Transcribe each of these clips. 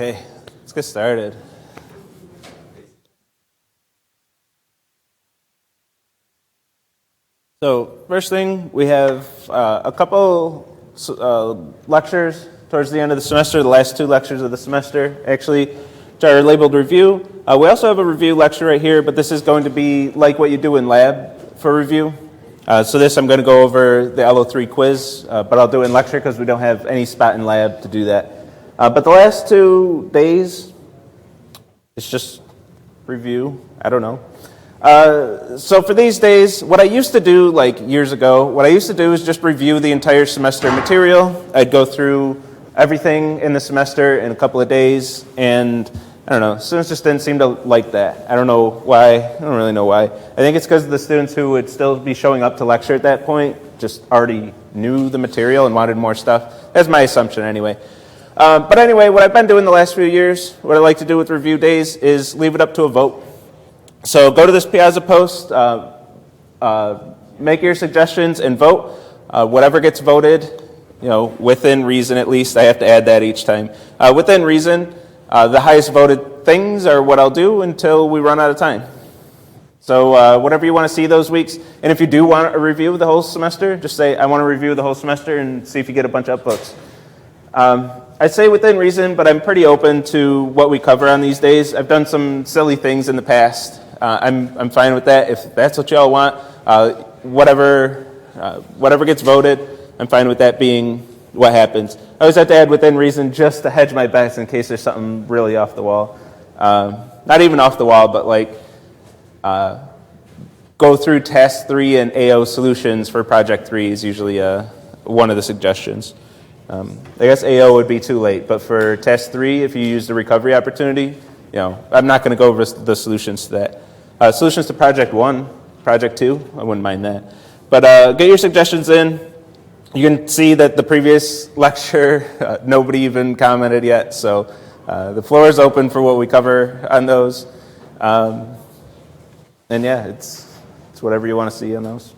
Okay, let's get started. So first thing, we have a couple lectures towards the end of the semester, the last two lectures of the semester, actually, which are labeled review. We also have a review lecture right here, but this is going to be like what you do in lab for review. So this, I'm going to go over the LO3 quiz, but I'll do it in lecture because we don't have any spot in lab to do that. But the last 2 days, it's just review. I don't know. So for these days, what I used to do, like years ago, what I used to do is just review the entire semester material. I'd go through everything in the semester in a couple of days, and I don't know, students just didn't seem to like that. I don't know why. I don't really know why. I think it's because the students who would still be showing up to lecture at that point just already knew the material and wanted more stuff. That's my assumption anyway. But anyway, what I've been doing the last few years, what I like to do with review days is leave it up to a vote. So go to this Piazza post, make your suggestions and vote. Whatever gets voted, within reason at least. I have to add that each time. Within reason, the highest voted things are what I'll do until we run out of time. So whatever you want to see those weeks. And if you do want a review of the whole semester, just say, I want to review the whole semester and see if you get a bunch of upvotes. I'd say within reason, but I'm pretty open to what we cover on these days. I've done some silly things in the past. I'm fine with that. If that's what y'all want, whatever gets voted, I'm fine with that being what happens. I always have to add within reason just to hedge my bets in case there's something really off the wall. Not even off the wall, but like go through task 3 and AO solutions for project 3 is usually one of the suggestions. I guess AO would be too late, but for task 3, if you use the recovery opportunity, I'm not going to go over the solutions to that. Solutions to project 1, project 2, I wouldn't mind that. But get your suggestions in. You can see that the previous lecture, nobody even commented yet, so the floor is open for what we cover on those. And yeah, it's whatever you want to see on those.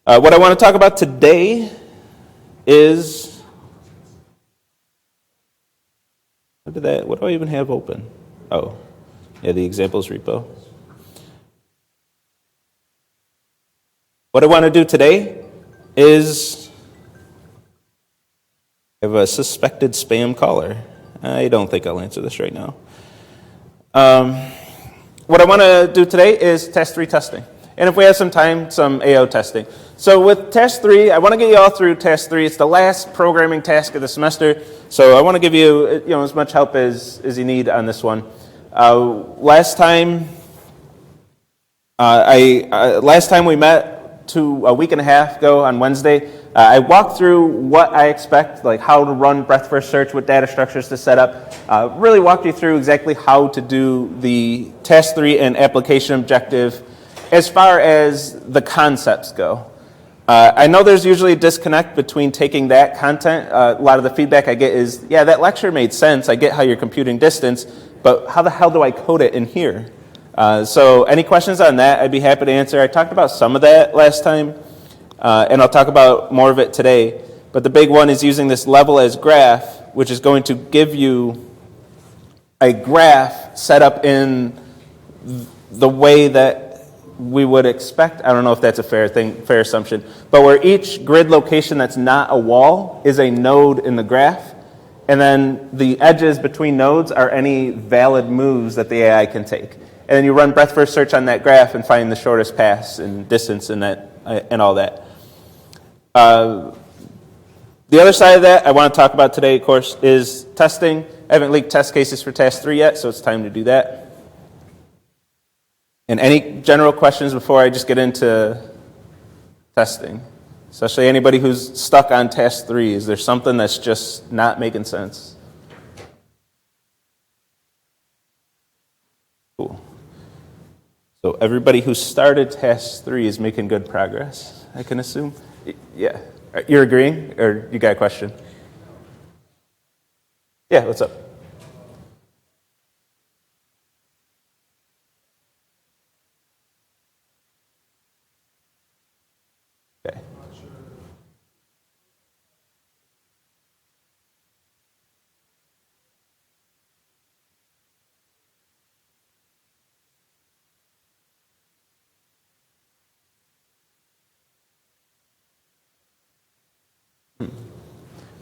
What I want to talk about today is, what do I even have open? Oh, yeah, the examples repo. What I want to do today is, I have a suspected spam caller. I don't think I'll answer this right now. What I want to do today is task 3 testing. And if we have some time, some AO testing. So with task 3, I want to get you all through task 3. It's the last programming task of the semester. So I want to give you, as much help as you need on this one. Last time we met a week and a half ago on Wednesday, I walked through what I expect, like how to run breadth first search, what data structures to set up. Really walked you through exactly how to do the task 3 and application objective as far as the concepts go. I know there's usually a disconnect between taking that content. A lot of the feedback I get is, yeah, that lecture made sense. I get how you're computing distance, but how the hell do I code it in here? So any questions on that, I'd be happy to answer. I talked about some of that last time, and I'll talk about more of it today. But the big one is using this level as graph, which is going to give you a graph set up in the way that we would expect. I don't know if that's a fair assumption, but where each grid location that's not a wall is a node in the graph, and then the edges between nodes are any valid moves that the AI can take. And then you run breadth first search on that graph and find the shortest pass and distance and all that. The other side of that I want to talk about today, of course, is testing. I haven't leaked test cases for task 3 yet, so it's time to do that. And any general questions before I just get into testing? Especially anybody who's stuck on task 3. Is there something that's just not making sense? Cool. So everybody who started task 3 is making good progress, I can assume? Yeah. You're agreeing? Or you got a question? Yeah, what's up? Okay.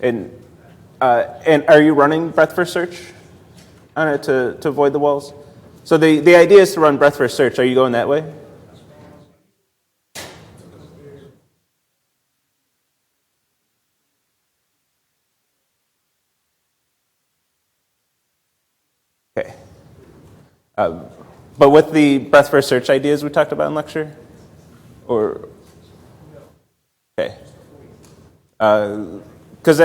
And are you running breadth first search on it to avoid the walls? So the idea is to run breadth first search. Are you going that way? Okay. But with the breadth first search ideas we talked about in lecture? Or, okay. Because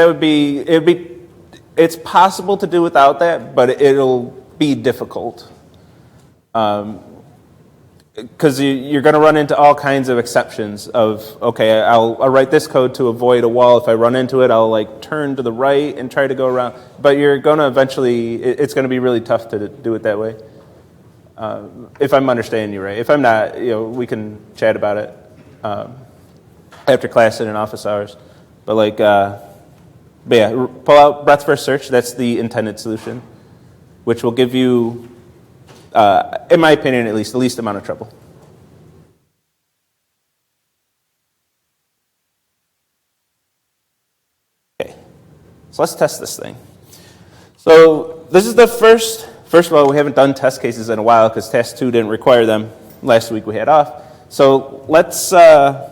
it's possible to do without that, but it'll be difficult. Because you're going to run into all kinds of exceptions of, okay, I'll write this code to avoid a wall. If I run into it, I'll like turn to the right and try to go around. But you're going to eventually, it's going to be really tough to do it that way. If I'm understanding you right. If I'm not, we can chat about it after class and in office hours. But pull out breadth first search. That's the intended solution, which will give you, in my opinion at least, the least amount of trouble. Okay, so let's test this thing. So this is the first of all, we haven't done test cases in a while because task 2 didn't require them. Last week we had off. So let's get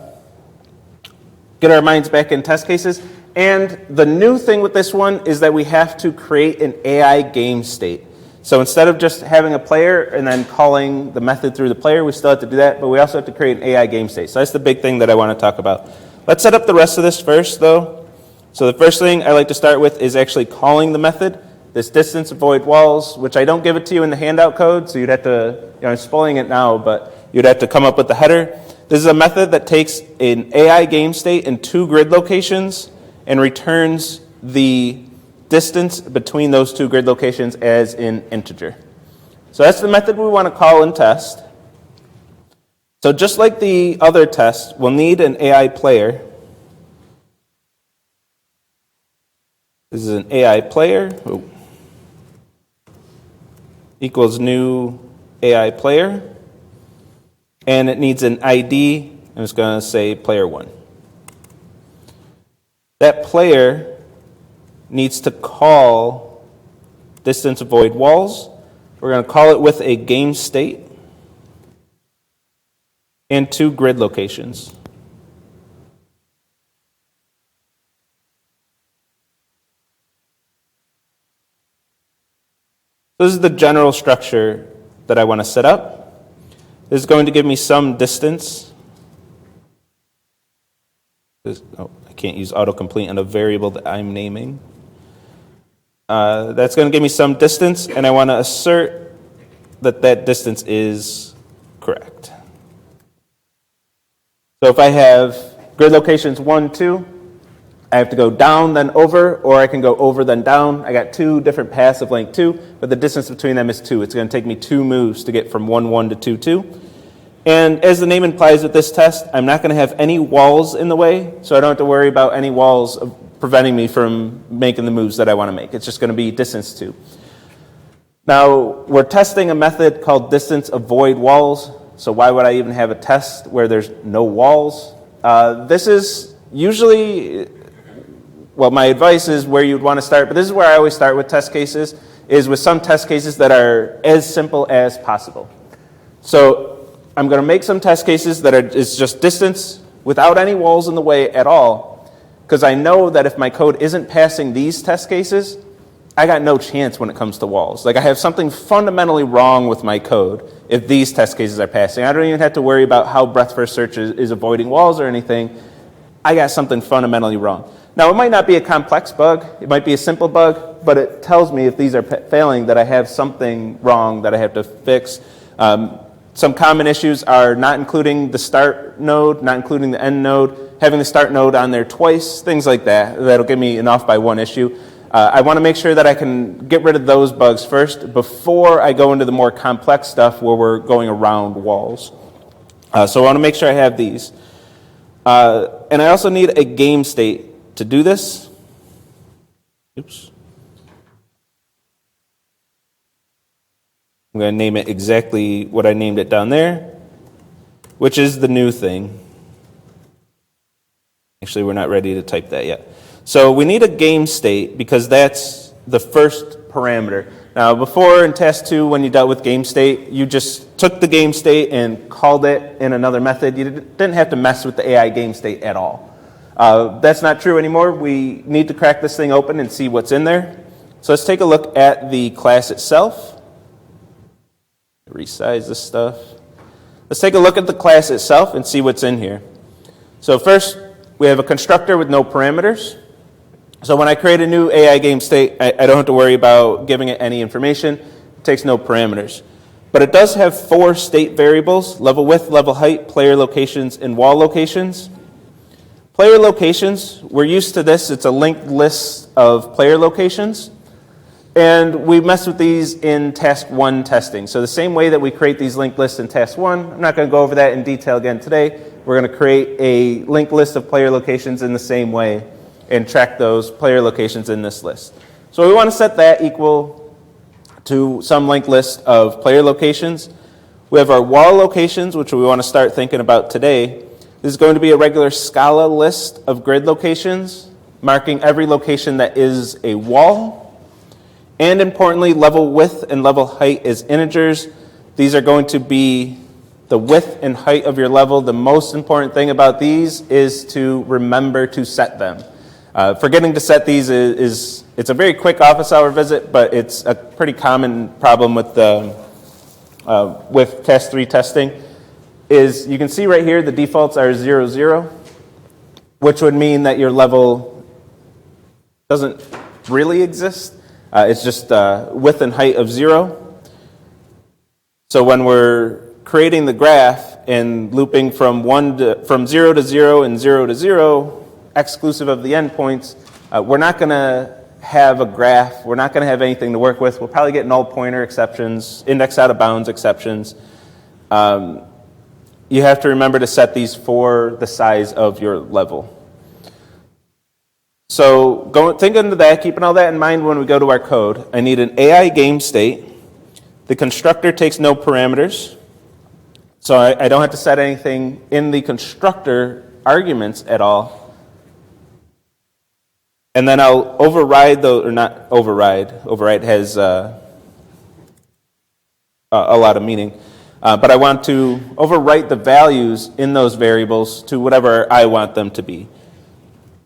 our minds back in test cases. And the new thing with this one is that we have to create an AI game state. So instead of just having a player and then calling the method through the player, we still have to do that, but we also have to create an AI game state. So that's the big thing that I want to talk about. Let's set up the rest of this first, though. So the first thing I like to start with is actually calling the method, this distance avoid walls, which I don't give it to you in the handout code, so you'd have to, I'm spoiling it now, but you'd have to come up with the header. This is a method that takes an AI game state in 2 grid locations and returns the distance between those 2 grid locations as an integer. So that's the method we want to call and test. So just like the other test, we'll need an AI player. This is an AI player. Equals new AI player. And it needs an ID. I'm just going to say player 1. That player needs to call distance avoid walls. We're going to call it with a game state and 2 grid locations. This is the general structure that I want to set up. This is going to give me some distance. I can't use autocomplete on a variable that I'm naming. That's going to give me some distance, and I want to assert that that distance is correct. So if I have grid locations 1, 2, I have to go down, then over, or I can go over, then down. I got 2 different paths of length 2, but the distance between them is 2. It's going to take me 2 moves to get from 1, 1 to 2, 2. And as the name implies with this test, I'm not going to have any walls in the way, so I don't have to worry about any walls preventing me from making the moves that I want to make. It's just going to be distance 2. Now, we're testing a method called distance avoid walls, so why would I even have a test where there's no walls? This is usually, well, my advice is where you'd want to start, but this is where I always start with test cases, is with some test cases that are as simple as possible. So I'm going to make some test cases that is just distance without any walls in the way at all, because I know that if my code isn't passing these test cases, I got no chance when it comes to walls. Like I have something fundamentally wrong with my code if these test cases are passing. I don't even have to worry about how breadth first search is avoiding walls or anything. I got something fundamentally wrong. Now, it might not be a complex bug. It might be a simple bug, but it tells me if these are failing that I have something wrong that I have to fix. Some common issues are not including the start node, not including the end node, having the start node on there twice, things like that. That'll give me an off by 1 issue. I want to make sure that I can get rid of those bugs first before I go into the more complex stuff where we're going around walls. So I want to make sure I have these. And I also need a game state to do this. Oops. I'm going to name it exactly what I named it down there, which is the new thing. Actually, we're not ready to type that yet. So we need a game state because that's the first parameter. Now, before in task 2, when you dealt with game state, you just took the game state and called it in another method. You didn't have to mess with the AI game state at all. That's not true anymore. We need to crack this thing open and see what's in there. So let's take a look at the class itself. Resize this stuff. Let's take a look at the class itself and see what's in here. So first, we have a constructor with no parameters. So when I create a new AI game state, I don't have to worry about giving it any information. It takes no parameters. But it does have 4 state variables: level width, level height, player locations, and wall locations. Player locations, we're used to this. It's a linked list of player locations. And we mess with these in task 1 testing. So the same way that we create these linked lists in task 1, I'm not going to go over that in detail again today. We're going to create a linked list of player locations in the same way and track those player locations in this list. So we want to set that equal to some linked list of player locations. We have our wall locations, which we want to start thinking about today. This is going to be a regular Scala list of grid locations, marking every location that is a wall. And importantly, level width and level height is integers. These are going to be the width and height of your level. The most important thing about these is to remember to set them. Forgetting to set these it's a very quick office hour visit, but it's a pretty common problem with task 3 testing. Is you can see right here the defaults are 0, 0, which would mean that your level doesn't really exist. It's just width and height of 0. So when we're creating the graph and looping from 0 to 0 and 0 to 0, exclusive of the endpoints, we're not going to have a graph. We're not going to have anything to work with. We'll probably get null pointer exceptions, index out of bounds exceptions. You have to remember to set these for the size of your level. So thinking into that, keeping all that in mind when we go to our code, I need an AI game state. The constructor takes no parameters. So I don't have to set anything in the constructor arguments at all. And then I'll override those, or not override. Override has a lot of meaning. But I want to overwrite the values in those variables to whatever I want them to be.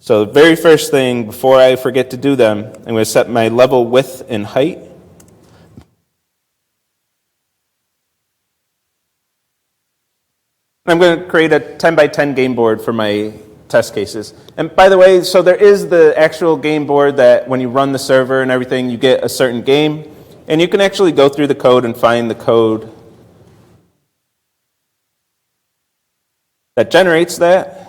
So the very first thing, before I forget to do them, I'm going to set my level width and height. I'm going to create a 10 by 10 game board for my test cases. And by the way, so there is the actual game board that when you run the server and everything, you get a certain game. And you can actually go through the code and find the code that generates that.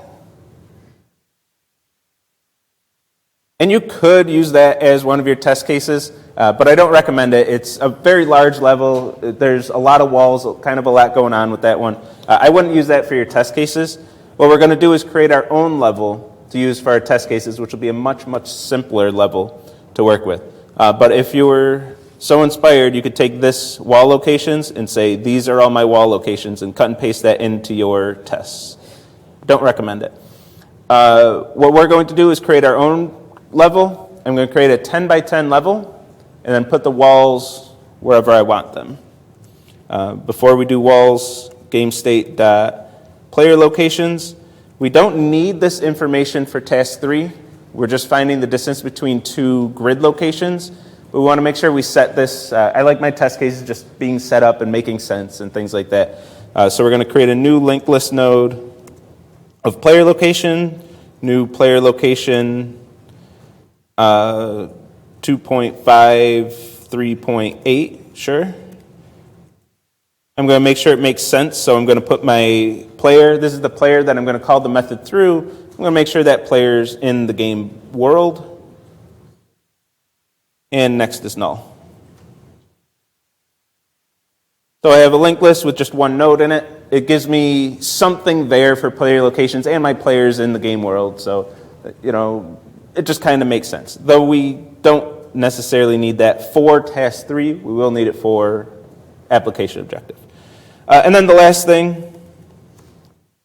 And you could use that as one of your test cases, but I don't recommend it. It's a very large level. There's a lot of walls, kind of a lot going on with that one. I wouldn't use that for your test cases. What we're going to do is create our own level to use for our test cases, which will be a much, much simpler level to work with. But if you were so inspired, you could take this wall locations and say, these are all my wall locations, and cut and paste that into your tests. Don't recommend it. What we're going to do is create our own level. I'm going to create a 10 by 10 level, and then put the walls wherever I want them. Before we do walls, game state player locations, we don't need this information for task 3. We're just finding the distance between 2 grid locations. We want to make sure we set this. I like my test cases just being set up and making sense and things like that. So we're going to create a new linked list node of player location, new player location 2.5, 3.8, sure. I'm going to make sure it makes sense, so I'm going to put my player, this is the player that I'm going to call the method through. I'm going to make sure that player's in the game world. And next is null. So I have a linked list with just one node in it. It gives me something there for player locations and my players in the game world. So, it just kind of makes sense. Though we don't necessarily need that for task 3, we will need it for application objective. And then the last thing,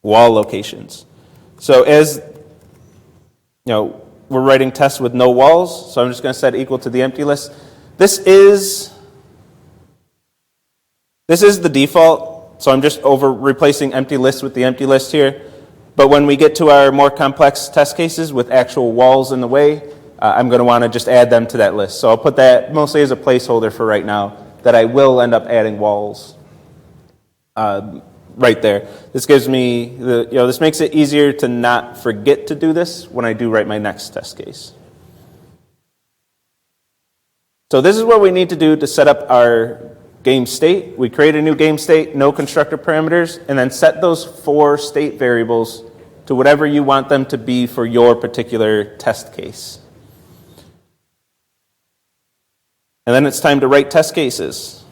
wall locations. So as we're writing tests with no walls, so I'm just going to set equal to the empty list. This is the default, so I'm just replacing empty list with the empty list here. But when we get to our more complex test cases with actual walls in the way, I'm going to want to just add them to that list. So I'll put that mostly as a placeholder for right now, that I will end up adding walls right there. This gives me, this makes it easier to not forget to do this when I do write my next test case. So this is what we need to do to set up our game state. We create a new game state, no constructor parameters, and then set those 4 state variables to whatever you want them to be for your particular test case. And then it's time to write test cases.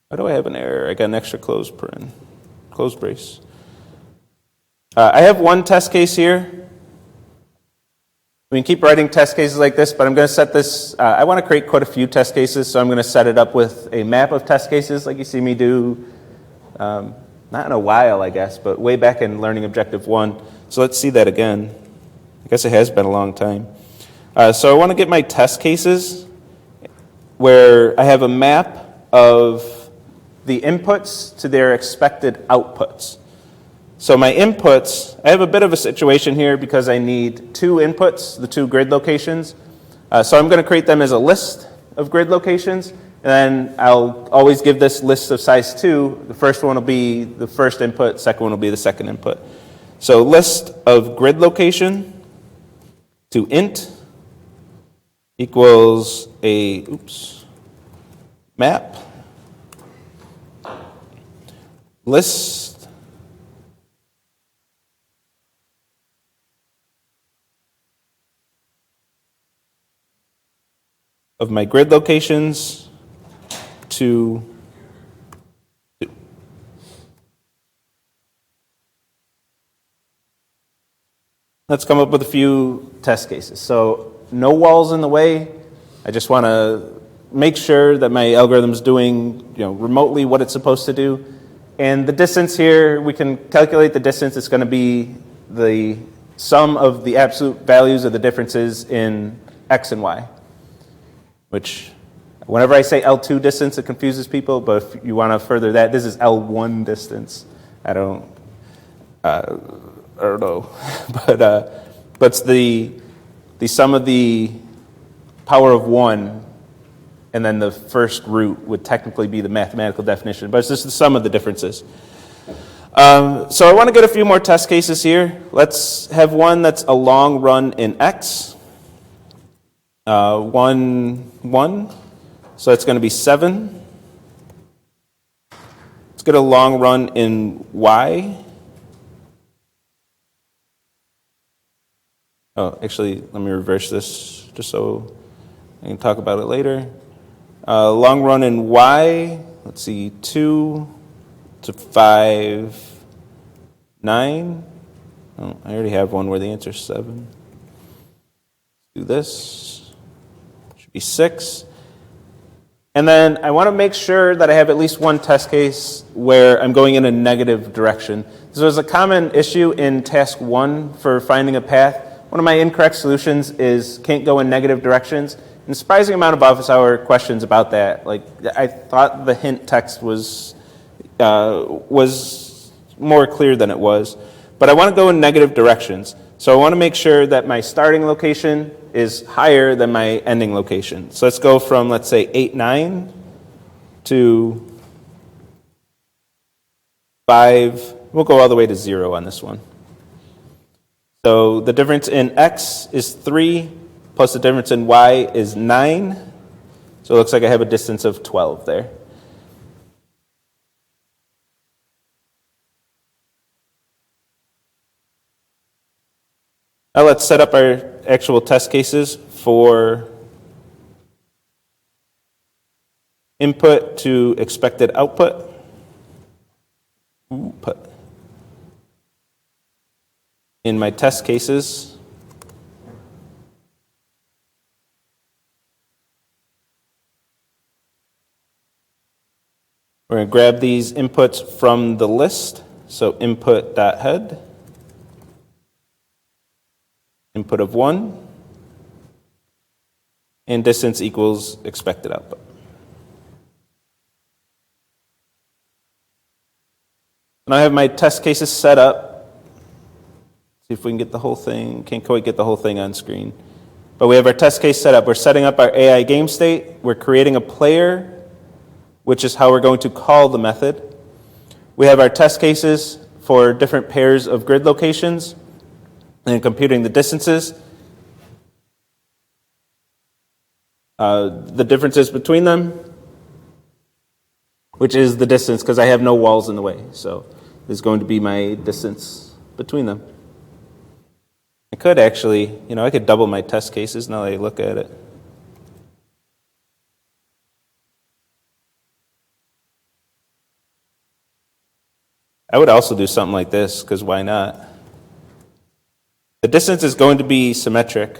Why do I have an error? I got an extra close brace. I have one test case here. We can keep writing test cases like this, but I'm going to set this, I want to create quite a few test cases, so I'm going to set it up with a map of test cases like you see me do, not in a while, I guess, but way back in Learning Objective 1. So let's see that again. I guess it has been a long time. So I want to get my test cases where I have a map of the inputs to their expected outputs. So my inputs, I have a bit of a situation here because I need 2 inputs, the 2 grid locations. So I'm going to create them as a list of grid locations, and then I'll always give this list of size 2. The first one will be the first input, second one will be the second input. So list of grid location to int equals a, map, list of my grid locations to 2. Let's come up with a few test cases. So no walls in the way. I just want to make sure that my algorithm is doing remotely what it's supposed to do. And the distance here, we can calculate the distance. It's going to be the sum of the absolute values of the differences in x and y. Which, whenever I say L2 distance, it confuses people, but if you want to further that, this is L1 distance. I don't know. But it's the sum of the power of 1, and then the first root would technically be the mathematical definition, but it's just the sum of the differences. So I want to get a few more test cases here. Let's have one that's a long run in x. 1, so it's going to be 7. Let's get a long run in y. Oh, actually, let me reverse this just so I can talk about it later. Long run in y, let's see, 2 to 5, 9. Oh, I already have one where the answer is 7. Let's do this. Be 6. And then I want to make sure that I have at least one test case where I'm going in a negative direction. This was a common issue in task 1 for finding a path. One of my incorrect solutions is can't go in negative directions. And a surprising amount of office hour questions about that. Like, I thought the hint text was more clear than it was. But I want to go in negative directions. So I want to make sure that my starting location is higher than my ending location. So let's go from, let's say, 8, 9 to 5. We'll go all the way to 0 on this one. So the difference in x is 3, plus the difference in y is 9. So it looks like I have a distance of 12 there. Now let's set up our actual test cases for input to expected output. In my test cases, we're going to grab these inputs from the list. So input.head. input of 1, and distance equals expected output. And I have my test cases set up. See if we can get the whole thing. Can't quite get the whole thing on screen. But we have our test case set up. We're setting up our AI game state. We're creating a player, which is how we're going to call the method. We have our test cases for different pairs of grid locations and computing the distances, the differences between them, which is the distance because I have no walls in the way. So this is going to be my distance between them. I could actually, I could double my test cases now that I look at it. I would also do something like this, because why not? The distance is going to be symmetric.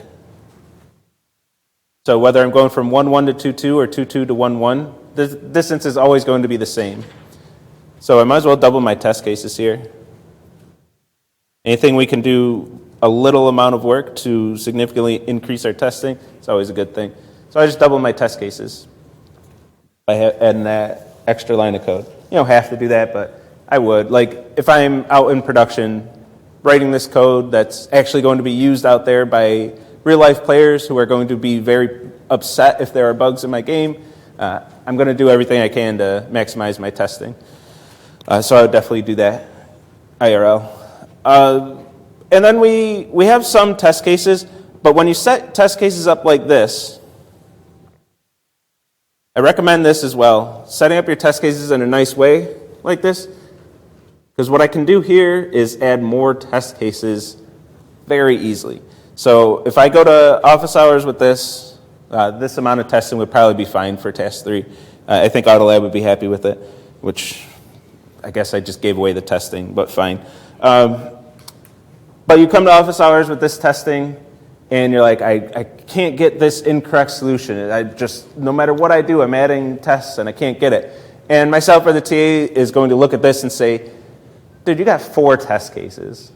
So whether I'm going from 1, 1 to 2, 2 or 2, 2 to 1, 1, the distance is always going to be the same. So I might as well double my test cases here. Anything we can do a little amount of work to significantly increase our testing, it's always a good thing. So I just double my test cases by adding that extra line of code. You don't have to do that, but I would. Like, if I'm out in production writing this code that's actually going to be used out there by real-life players who are going to be very upset if there are bugs in my game, I'm going to do everything I can to maximize my testing. So I would definitely do that IRL. And then we have some test cases, but when you set test cases up like this, I recommend this as well, setting up your test cases in a nice way like this. Because what I can do here is add more test cases very easily. So if I go to office hours with this, this amount of testing would probably be fine for task 3. I think Autolab would be happy with it, which I guess I just gave away the testing, but fine. But you come to office hours with this testing, and you're like, I can't get this incorrect solution. No matter what I do, I'm adding tests, and I can't get it. And myself or the TA is going to look at this and say, dude, you got 4 test cases,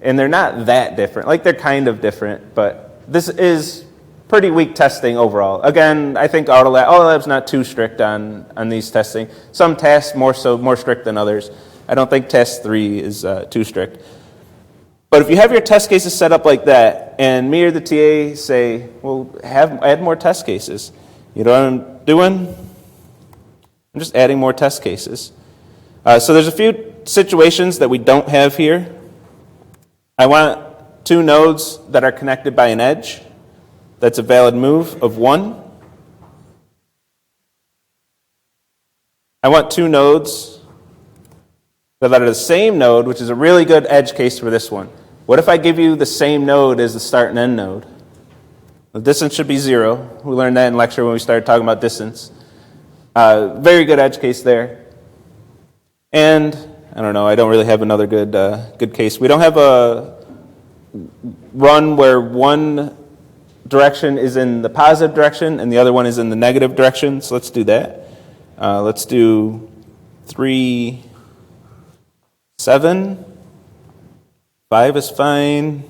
and they're not that different. Like, they're kind of different, but this is pretty weak testing overall. Again, I think Autolab's not too strict on these testing. Some tasks more strict than others. I don't think task 3 is too strict. But if you have your test cases set up like that, and me or the TA say, well, add more test cases. You know what I'm doing? I'm just adding more test cases. So there's a few situations that we don't have here. I want 2 nodes that are connected by an edge. That's a valid move of 1. I want 2 nodes that are the same node, which is a really good edge case for this one. What if I give you the same node as the start and end node? The distance should be 0. We learned that in lecture when we started talking about distance. Very good edge case there. And I don't know, I don't really have another good case. We don't have a run where one direction is in the positive direction and the other one is in the negative direction, so let's do that. Let's do 3, 7, 5 is fine,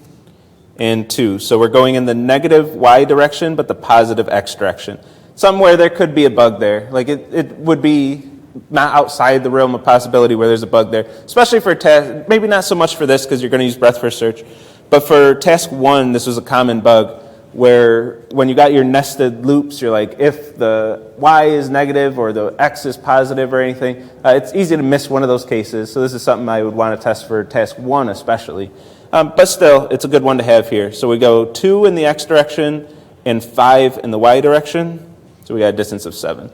and 2. So we're going in the negative y direction, but the positive x direction. Somewhere there could be a bug there. Like it would be not outside the realm of possibility where there's a bug there, especially for task, maybe not so much for this because you're going to use breadth first search, but for task 1, this was a common bug where when you got your nested loops, you're like, if the y is negative or the x is positive or anything, it's easy to miss one of those cases. So this is something I would want to test for task 1 especially. But still, it's a good one to have here. So we go 2 in the x direction and 5 in the y direction. So we got a distance of 7.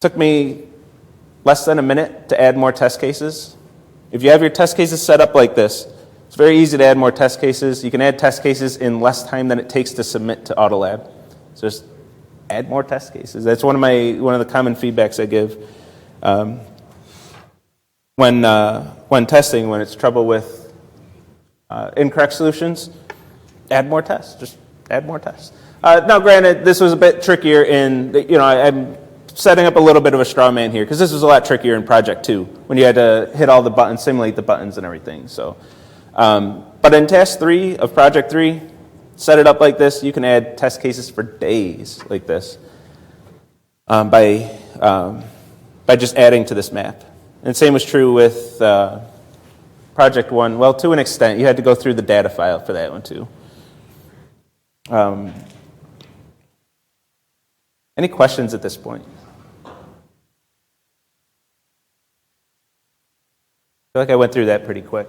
Took me less than a minute to add more test cases. If you have your test cases set up like this, it's very easy to add more test cases. You can add test cases in less time than it takes to submit to Autolab. So just add more test cases. That's one of the common feedbacks I give when testing, when it's trouble with incorrect solutions. Add more tests. Just add more tests. Now, granted, this was a bit trickier I'm setting up a little bit of a straw man here because this was a lot trickier in Project 2 when you had to hit all the buttons, simulate the buttons and everything. So, but But in task 3 of project 3, set it up like this. You can add test cases for days like this by just adding to this map. And same was true with project 1. Well, to an extent, you had to go through the data file for that one too. Any questions at this point? I feel like I went through that pretty quick.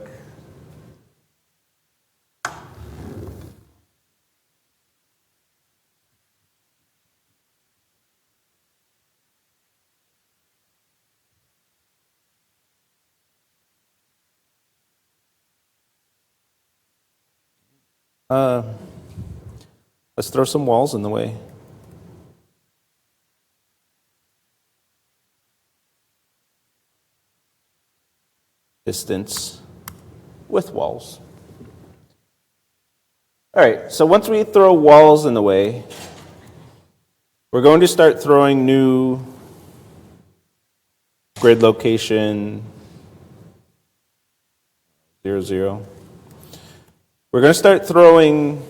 Let's throw some walls in the way. Distance with walls. All right, so once we throw walls in the way, we're going to start throwing new grid location 0, 0. We're going to start throwing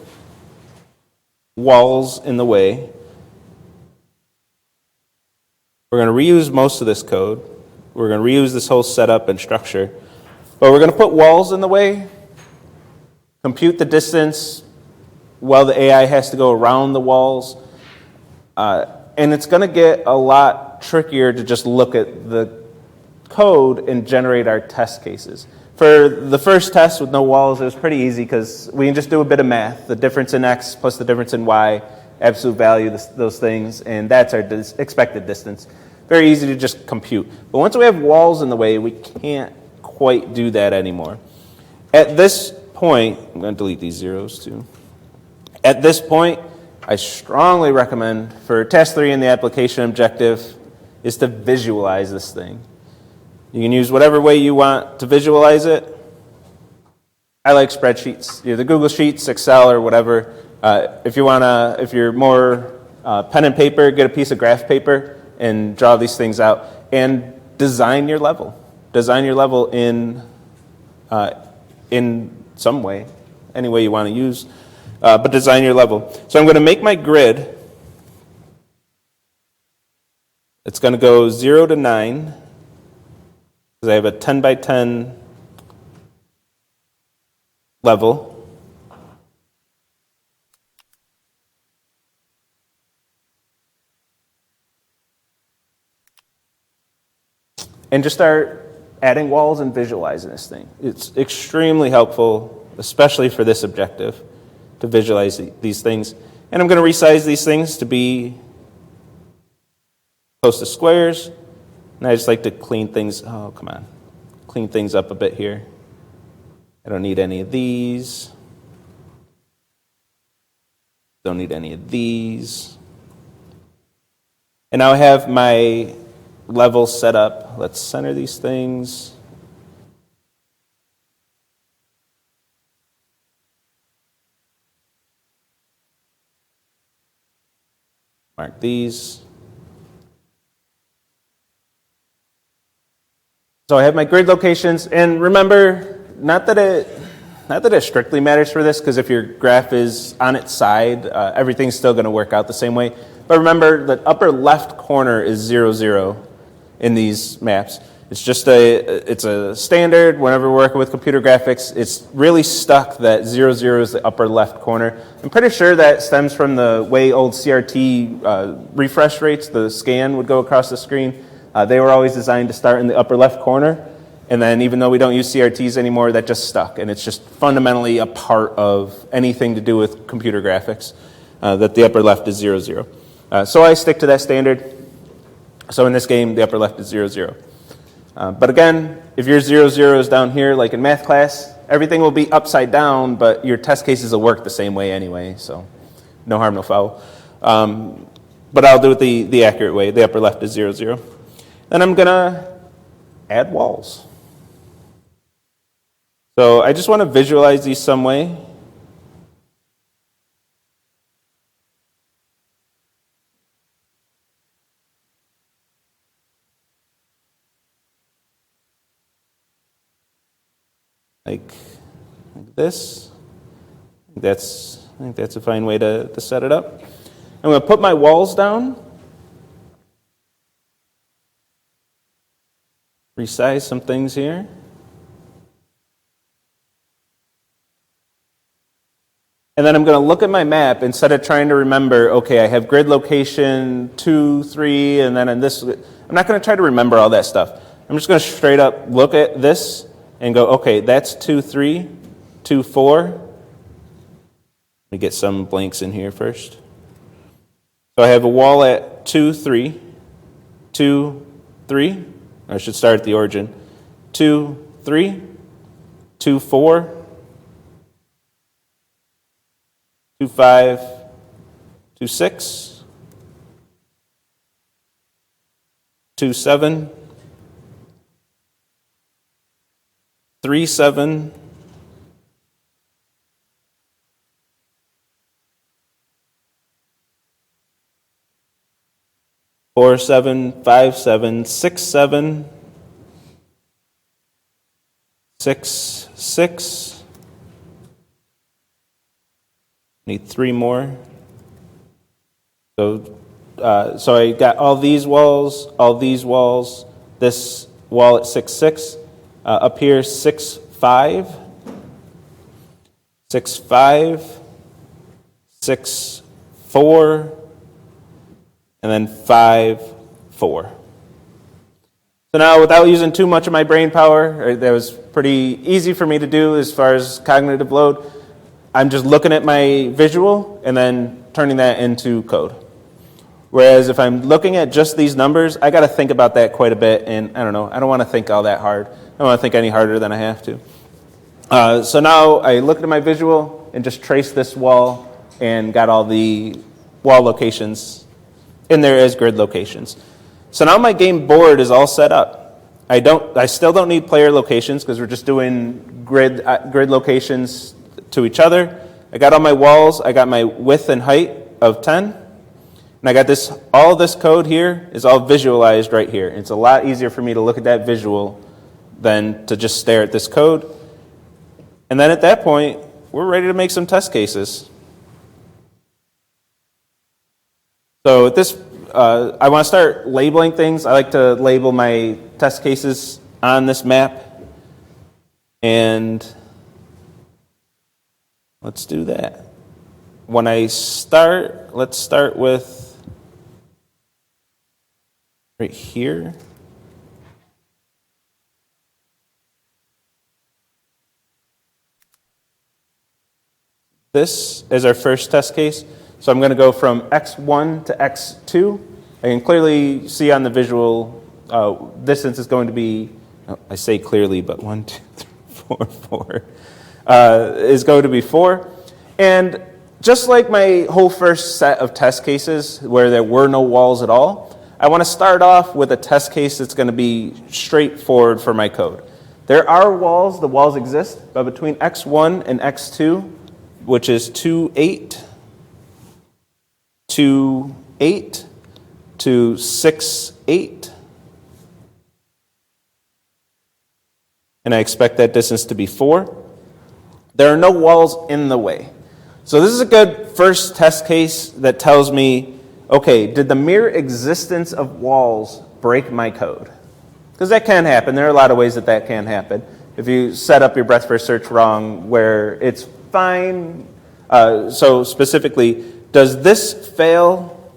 walls in the way. We're going to reuse most of this code. We're going to reuse this whole setup and structure. But we're going to put walls in the way, compute the distance while the AI has to go around the walls. And it's going to get a lot trickier to just look at the code and generate our test cases. For the first test with no walls, it was pretty easy because we can just do a bit of math. The difference in x plus the difference in y, absolute value, those things, and that's our expected distance. Very easy to just compute. But once we have walls in the way, we can't quite do that anymore. At this point, I'm going to delete these zeros too. At this point, I strongly recommend for task 3 in the application objective is to visualize this thing. You can use whatever way you want to visualize it. I like spreadsheets, either Google Sheets, Excel, or whatever. If you're more pen and paper, get a piece of graph paper and draw these things out and design your level. Design your level in some way, any way you want to use, but design your level. So I'm going to make my grid. It's going to go 0 to 9. Because I have a 10 by 10 level. And just start adding walls and visualizing this thing. It's extremely helpful, especially for this objective, to visualize these things. And I'm going to resize these things to be close to squares. And I just like to clean things up a bit here. I don't need any of these. Don't need any of these. And now I have my level set up. Let's center these things. Mark these. So I have my grid locations, and remember, not that it strictly matters for this, because if your graph is on its side, everything's still going to work out the same way. But remember, the upper left corner is 0, 0 in these maps. It's just it's a standard. Whenever we're working with computer graphics, it's really stuck that 0, 0 is the upper left corner. I'm pretty sure that stems from the way old CRT refresh rates, the scan would go across the screen. They were always designed to start in the upper left corner, and then even though we don't use CRTs anymore, that just stuck, and it's just fundamentally a part of anything to do with computer graphics, that the upper left is 0, 0. So I stick to that standard. So in this game, the upper left is 0, 0. But again, if your 0, 0 is down here, like in math class, everything will be upside down, but your test cases will work the same way anyway, so no harm, no foul. But I'll do it the accurate way. The upper left is 0, 0. Then I'm going to add walls. So I just want to visualize these some way. Like, like this. I think that's a fine way to set it up. I'm going to put my walls down. Resize some things here. And then I'm going to look at my map instead of trying to remember, okay, I have grid location 2, 3, and then in this. I'm not going to try to remember all that stuff. I'm just going to straight up look at this and go, okay, that's 2, 3, 2, 4. Let me get some blanks in here first. So I have a wall at 2, 3, 2, 3. I should start at the origin. 2, 3, 2, 4. 2, 5, 2, 6, 2, 7, 3, 7, 4, 7, 5, 7, 6, 7, 6, 6. Need 3 more. So I got all these walls, this wall at 6, 6. Up here, 6, 5, 6, 5, 6, 4, and then 5, 4. So now, without using too much of my brain power, that was pretty easy for me to do as far as cognitive load. I'm just looking at my visual and then turning that into code. Whereas if I'm looking at just these numbers, I got to think about that quite a bit, and I don't want to think all that hard. I don't want to think any harder than I have to. So now I looked at my visual and just traced this wall and got all the wall locations in there as grid locations. So now my game board is all set up. I still don't need player locations because we're just doing grid locations to each other. I got all my walls. I got my width and height of 10. And I got this, all this code here is all visualized right here. It's a lot easier for me to look at that visual than to just stare at this code. And then at that point, we're ready to make some test cases. So at this, I want to start labeling things. I like to label my test cases on this map. And let's do that. When I start, let's start with right here. This is our first test case. So I'm going to go from x1 to x2. I can clearly see on the visual distance is going to be, I say clearly, but 1, 2, 3, 4, 4. Is going to be 4. And just like my whole first set of test cases where there were no walls at all, I want to start off with a test case that's going to be straightforward for my code. There are walls, the walls exist, but between x1 and x2, which is 2, 8, 2, 8, to 6, 8, and I expect that distance to be 4. There are no walls in the way. So this is a good first test case that tells me, okay, did the mere existence of walls break my code? Because that can happen. There are a lot of ways that can happen. If you set up your breadth first search wrong where it's fine. So specifically, does this fail,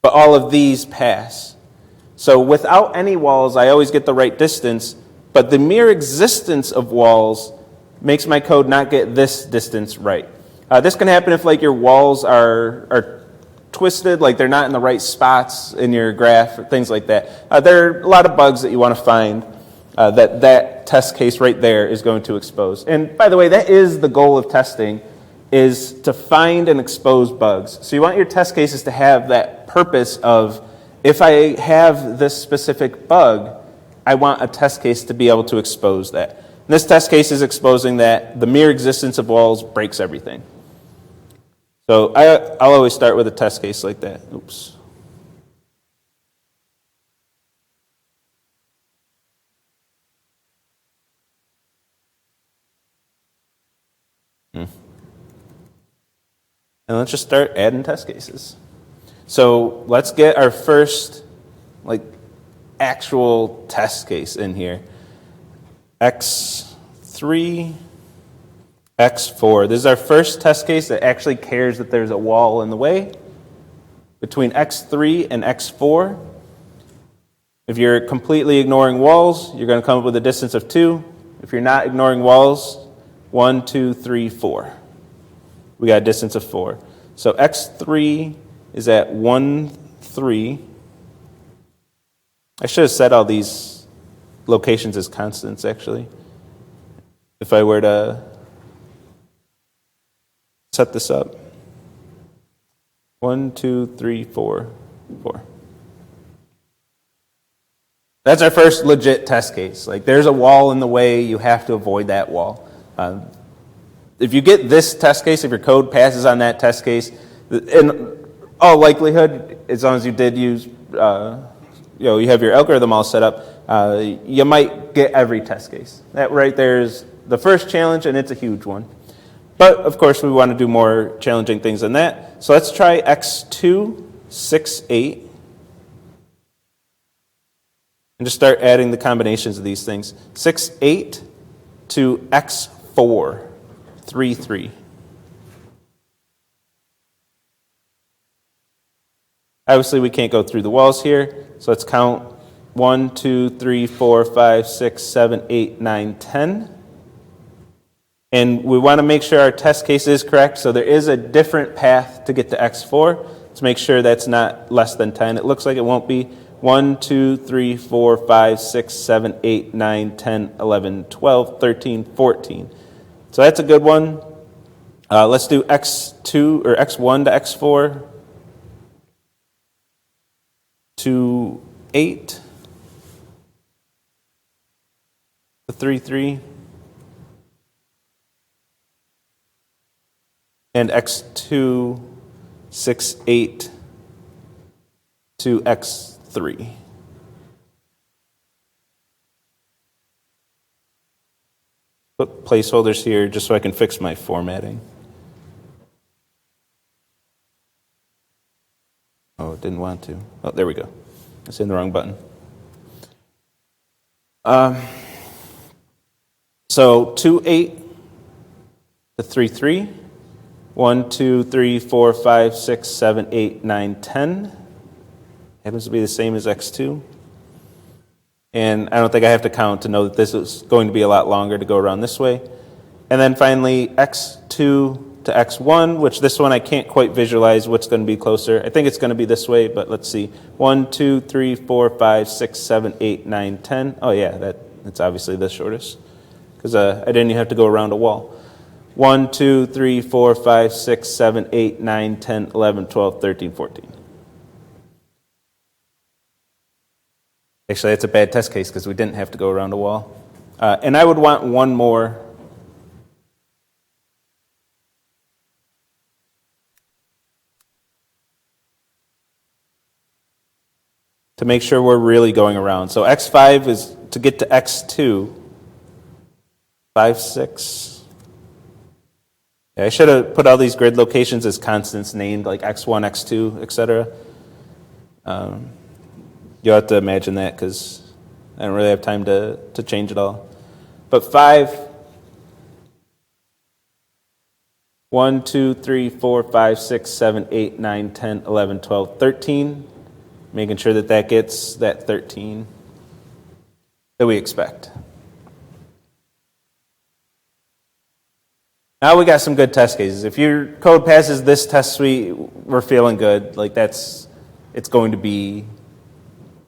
but all of these pass? So without any walls, I always get the right distance, but the mere existence of walls makes my code not get this distance right. This can happen if like your walls are twisted, like they're not in the right spots in your graph, or things like that. There are a lot of bugs that you want to find that test case right there is going to expose. And by the way, that is the goal of testing, is to find and expose bugs. So you want your test cases to have that purpose of, if I have this specific bug, I want a test case to be able to expose that. And this test case is exposing that the mere existence of walls breaks everything. So I'll always start with a test case like that. Oops. And let's just start adding test cases. So let's get our first actual test case in here. X3, X4. This is our first test case that actually cares that there's a wall in the way. Between X3 and X4, if you're completely ignoring walls, you're going to come up with a distance of 2. If you're not ignoring walls, 1, 2, 3, 4. We got a distance of 4. So X3 is at 1, 3. I should have set all these locations as constants, actually. If I were to set this up. 1, 2, 3, 4, 4. That's our first legit test case. There's a wall in the way, you have to avoid that wall. If you get this test case, if your code passes on that test case, in all likelihood, as long as you did use, you have your algorithm all set up, you might get every test case. That right there is the first challenge, and it's a huge one. But of course, we want to do more challenging things than that. So let's try X2, 6, 8. And just start adding the combinations of these things. 6, 8 to X4, 3, 3. Obviously, we can't go through the walls here, so let's count 1, 2, 3, 4, 5, 6, 7, 8, 9, 10. And we want to make sure our test case is correct, so there is a different path to get to X4. Let's make sure that's not less than 10. It looks like it won't be. 1, 2, 3, 4, 5, 6, 7, 8, 9, 10, 11, 12, 13, 14. So that's a good one. Let's do X2 or X1 to X4 to 8 to 3, 3. And X2, 6, 8 to X3. Put placeholders here just so I can fix my formatting. Oh, it didn't want to. Oh, there we go. It's in the wrong button. So 2, 8 to 3, 3. 1, 2, 3, 4, 5, 6, 7, 8, 9, 10. Happens to be the same as X2. And I don't think I have to count to know that this is going to be a lot longer to go around this way. And then finally, X2 to X1, which this one I can't quite visualize what's going to be closer. I think it's going to be this way, but let's see. 1, 2, 3, 4, 5, 6, 7, 8, 9, 10. Oh yeah, that's obviously the shortest, because I didn't even have to go around a wall. 1, 2, 3, 4, 5, 6, 7, 8, 9, 10, 11, 12, 13, 14. Actually, that's a bad test case because we didn't have to go around a wall. And I would want one more. To make sure we're really going around. So X5 is to get to X2. 5, 6. Yeah, I should have put all these grid locations as constants named, like X1, X2, etc. You'll have to imagine that because I don't really have time to change it all. But 5, 1, 2, 3, 4, 5, 6, 7, 8, 9, 10, 11, 12, 13. Making sure that gets that 13 that we expect. Now we got some good test cases. If your code passes this test suite, we're feeling good. It's going to be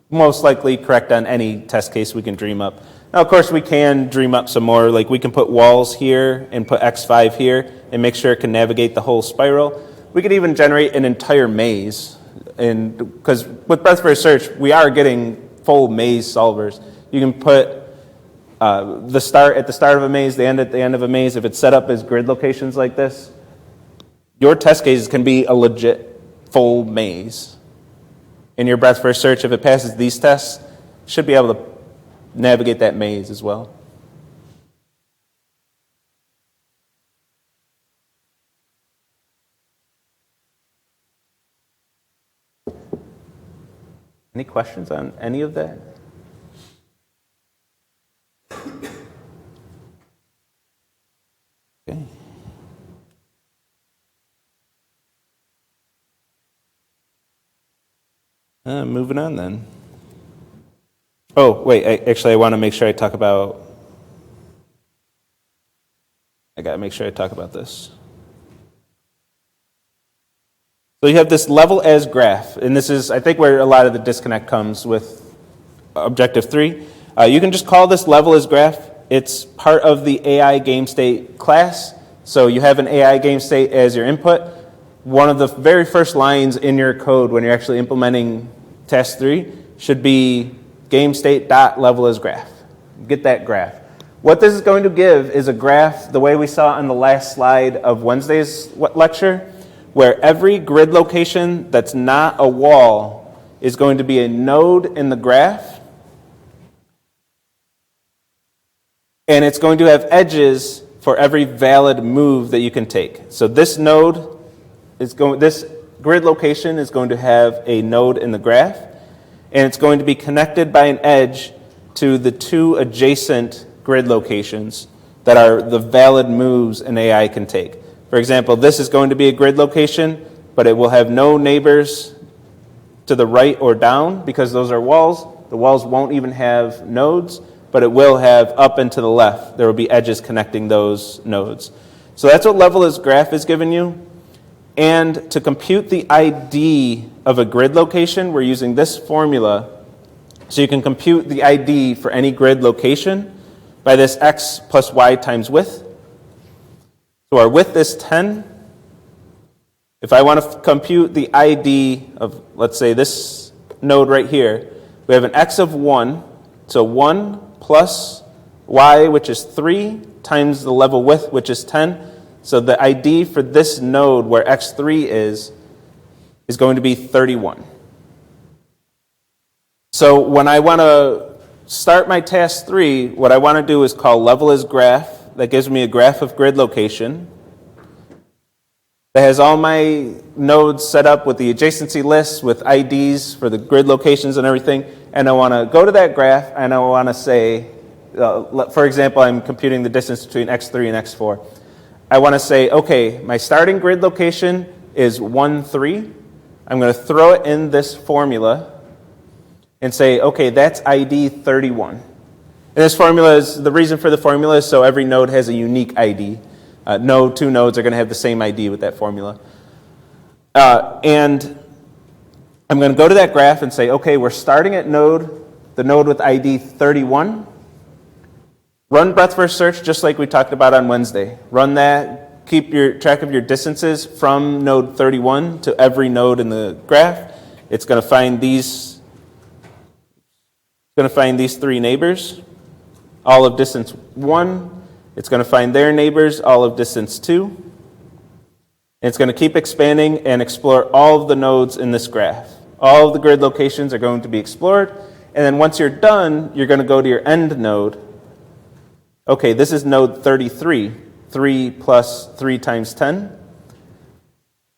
most likely correct on any test case we can dream up. Now, of course, we can dream up some more. We can put walls here and put X5 here and make sure it can navigate the whole spiral. We could even generate an entire maze. And because with breadth first search, we are getting full maze solvers. You can put the start at the start of a maze, the end at the end of a maze. If it's set up as grid locations like this, your test cases can be a legit full maze. In your breadth first search, if it passes these tests, should be able to navigate that maze as well. Any questions on any of that? Okay. Moving on then. Oh, wait, I want to make sure I talk about, I got to make sure I talk about this. So you have this level as graph, and this is, I think, where a lot of the disconnect comes with Objective 3. You can just call this level as graph. It's part of the AI game state class. So you have an AI game state as your input. One of the very first lines in your code when you're actually implementing task 3 should be game state dot level as graph. Get that graph. What this is going to give is a graph the way we saw on the last slide of Wednesday's lecture, where every grid location that's not a wall is going to be a node in the graph, and it's going to have edges for every valid move that you can take. So this node this grid location is going to have a node in the graph, and it's going to be connected by an edge to the 2 adjacent grid locations that are the valid moves an AI can take. For example, this is going to be a grid location, but it will have no neighbors to the right or down because those are walls. The walls won't even have nodes, but it will have up and to the left. There will be edges connecting those nodes. So that's what level as graph is giving you. And to compute the ID of a grid location, we're using this formula. So you can compute the ID for any grid location by this x plus y times width. So our width is 10. If I want to compute the ID of, let's say, this node right here, we have an x of 1. So 1 plus y, which is 3, times the level width, which is 10. So the ID for this node where x3 is going to be 31. So when I want to start my task 3, what I want to do is call level as graph. That gives me a graph of grid location that has all my nodes set up with the adjacency list, with IDs for the grid locations and everything. And I want to go to that graph, and I want to say, for example, I'm computing the distance between x3 and x4. I want to say, okay, my starting grid location is 1, 3. I'm going to throw it in this formula and say, okay, that's ID 31. And this formula is, the reason for the formula is so every node has a unique ID. No 2 nodes are going to have the same ID with that formula. And I'm going to go to that graph and say, okay, we're starting at the node with ID 31. Run breadth first search just like we talked about on Wednesday. Run that, keep track of your distances from node 31 to every node in the graph. It's going to find these 3 neighbors, all of distance 1. It's going to find their neighbors, all of distance 2. And it's going to keep expanding and explore all of the nodes in this graph. All of the grid locations are going to be explored. And then once you're done, you're going to go to your end node. Okay, this is node 33, 3 plus 3 times 10.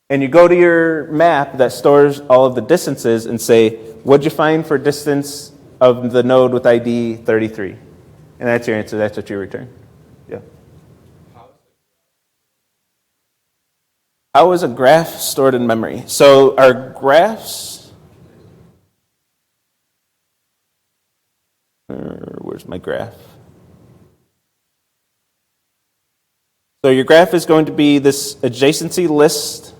And you go to your map that stores all of the distances and say, what'd you find for distance of the node with ID 33? And that's your answer. That's what you return. Yeah. How is a graph stored in memory? So our graphs, where's my graph? So your graph is going to be this adjacency list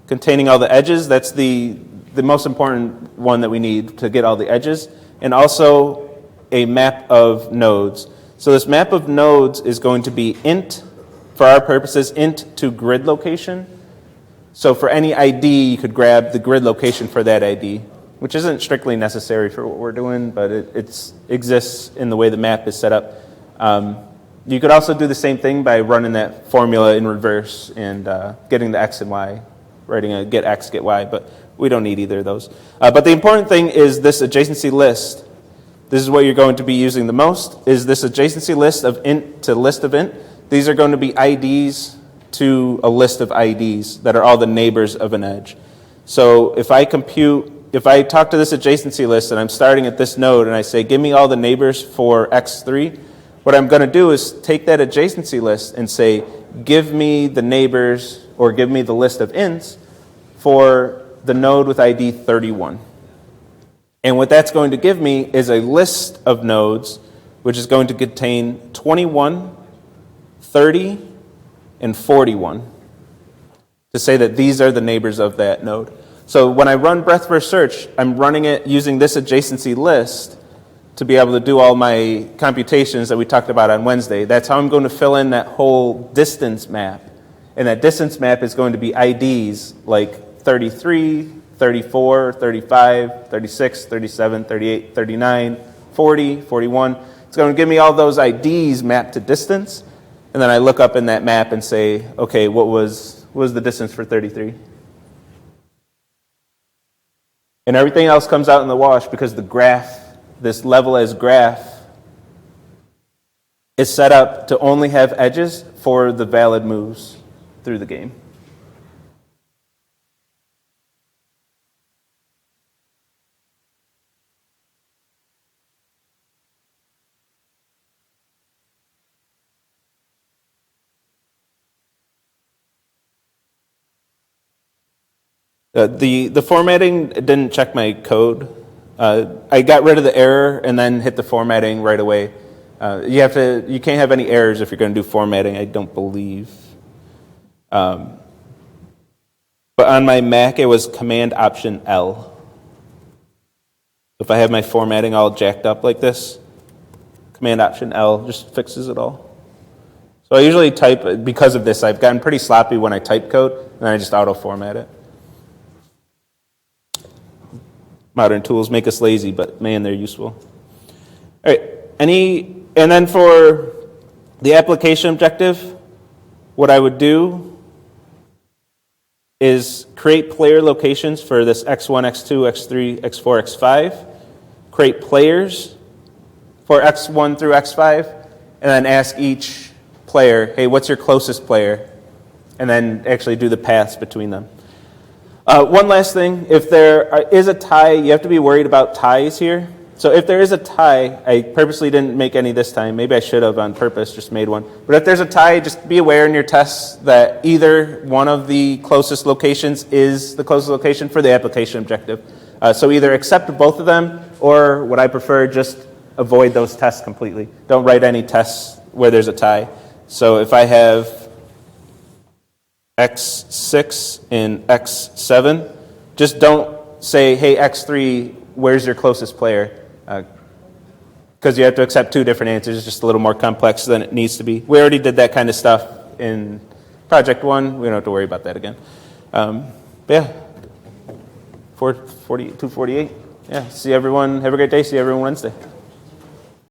containing all the edges. That's the most important one that we need to get all the edges. And also a map of nodes. So this map of nodes is going to be int, for our purposes, int to grid location. So for any ID, you could grab the grid location for that ID, which isn't strictly necessary for what we're doing, but it exists in the way the map is set up. You could also do the same thing by running that formula in reverse and getting the x and y, writing a get x, get y, but we don't need either of those. But the important thing is this adjacency list. This is what you're going to be using the most, is this adjacency list of int to list of int. These are going to be IDs to a list of IDs that are all the neighbors of an edge. So if I talk to this adjacency list and I'm starting at this node and I say, give me all the neighbors for X3, what I'm going to do is take that adjacency list and say, give me the neighbors or give me the list of ints for the node with ID 31. And what that's going to give me is a list of nodes which is going to contain 21, 30, and 41 to say that these are the neighbors of that node. So when I run breadth first search, I'm running it using this adjacency list to be able to do all my computations that we talked about on Wednesday. That's how I'm going to fill in that whole distance map. And that distance map is going to be IDs like 33, 34, 35, 36, 37, 38, 39, 40, 41. It's going to give me all those IDs mapped to distance. And then I look up in that map and say, okay, what was the distance for 33? And everything else comes out in the wash because the graph, this level as graph, is set up to only have edges for the valid moves through the game. The formatting didn't check my code. I got rid of the error and then hit the formatting right away. You can't have any errors if you're going to do formatting, I don't believe. But on my Mac, it was Command Option L. If I have my formatting all jacked up like this, Command Option L just fixes it all. So I usually type, because of this, I've gotten pretty sloppy when I type code, and then I just auto-format it. Modern tools make us lazy, but man, they're useful. All right, and then for the application objective, what I would do is create player locations for this X1, X2, X3, X4, X5, create players for X1 through X5, and then ask each player, hey, what's your closest player? And then actually do the paths between them. One last thing, if there is a tie, you have to be worried about ties here. So if there is a tie, I purposely didn't make any this time. Maybe I should have on purpose, just made one. But if there's a tie, just be aware in your tests that either one of the closest locations is the closest location for the application objective. So either accept both of them, or what I prefer, just avoid those tests completely. Don't write any tests where there's a tie. So if I have X6 and X7, just don't say, hey, X3, where's your closest player? Because you have to accept two different answers. It's just a little more complex than it needs to be. We already did that kind of stuff in Project 1. We don't have to worry about that again. But yeah, 248. Yeah, see everyone. Have a great day. See everyone Wednesday.